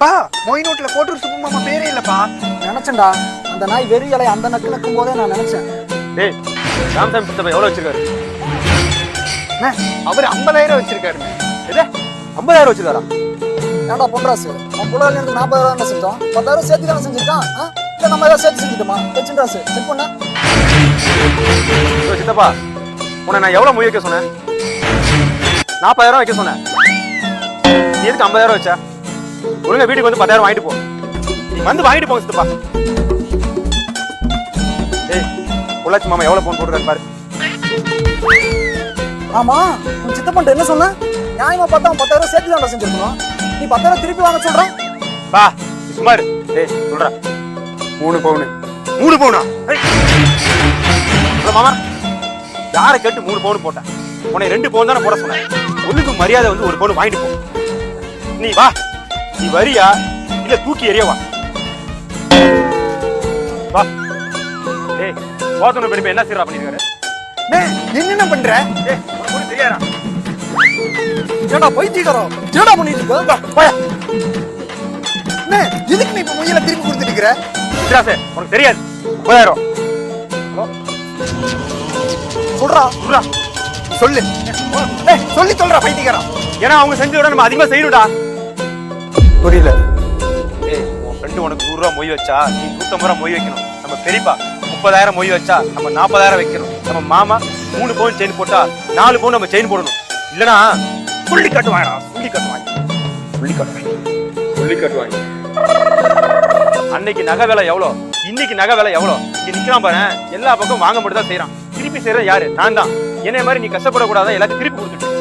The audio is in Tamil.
பா மொய் நோட்ல கோட்டூர் சுப்பு மாமா பேரே இல்லப்பா. நினைச்சேன்டா அந்த நாய் வெறி இலை அந்த நக்கு நக்கும் போதே நான் நினைச்சேன். டேய் ராமசாமி புத்தப்ப எவ்வளவு வச்சிருக்காரு? அவர் 50,000 வச்சிருக்காரு. எது 50,000 வச்சிருக்காரா? ஏன்டா பொன்ராசு உன் புலவர்ல இருந்து 40,000 செஞ்சோம், 10,000 சேர்த்து தானே செஞ்சிருக்கான். இல்ல நம்ம ஏதாவது சேர்த்து செஞ்சுட்டோமா? சின்ராசு செக் பண்ண. சித்தப்பா உன்னை நான் எவ்வளவு மொய் வைக்க சொன்னேன்? 40,000 வைக்க சொன்னேன். நீ எதுக்கு 50,000 வச்சா? ஒழுங்கா வீட்டுக்கு வந்து 10,000 வாங்கிட்டு போ. நீ வந்து வாங்கிட்டு போங்க சித்தப்பா. ஏய் பொள்ளாச்சி மாமா எவ்வளவு போன் போட்டுருக்காரு பாரு. ஆமா உன் சித்தப்பன்ட்ட என்ன சொன்ன? நியாயமா பார்த்தா 10,000 சேர்த்து தானே செஞ்சிருக்கணும். நீ 10,000 திருப்பி வாங்க சொல்ற? பா சுமார். டேய் சொல்றா 3 பவுன். 3 பவுனா? மாமா யாரை கேட்டு 3 பவுன் போட்டேன்? உன்னை 2 பவுன் தானே போட சொன்னேன். ஒண்ணுக்கு மரியாதை வந்து 1 பவுன் வாங்கிட்டு போ. நீ வா, நீ வரியா இல்ல தூக்கி எறியவா? வா. டேய் போத்தன பெரிய என்ன சீரா பண்ணிருக்காரு? என்ன பண்ற? டேய் உனக்கு தெரியாதா? ஏடா பைத்தியக்காரன் ஏடா பண்ணிட்டு இருக்க? போயா. எதுக்கு நீ இப்ப மொய்யில திருப்பி கொடுத்துட்டு இருக்கிற? சித்ராசே உனக்கு தெரியாது. 50,000. ஹலோ சொல்றா சொல்றா சொல்லு. சொல்லி சொல்றா பைத்தியக்காரன். ஏன்னா அவங்க செஞ்சதோட நம்ம அதிகமா செய்யணும்டா. புரியல. ஏய் உன் ஃப்ரெண்டு உனக்கு 100 ரூபாய் மொய் வச்சா நீ 150 ரூபாய் மொய் வைக்கணும். நம்ம பெரியப்பா 30,000 மொய் வச்சா நம்ம 40,000 வைக்கணும். நம்ம மாமா 3 பவுன் செயின் போட்டா 4 பவுன் நம்ம செயின் போடணும். இல்லனா புள்ளி கட்டுவாங்க. புள்ளி கட்டுவாங்க. புள்ளி கட்டுவாங்க. புள்ளி கட்டுவாங்க. அன்னைக்கு நகை விலை எவ்வளோ, இன்னைக்கு நகை விலை எவ்வளோ? இங்க நிக்கிறான் பாரு, எல்லா பக்கம் வாங்க மட்டும் தான் செய்யறான். திருப்பி செய்யறது யாரு? நான் தான். என்னைய மாதிரி நீ கஷ்டப்படக்கூடாதான் எல்லாத்தையும் திருப்பி கொடுத்துட்டு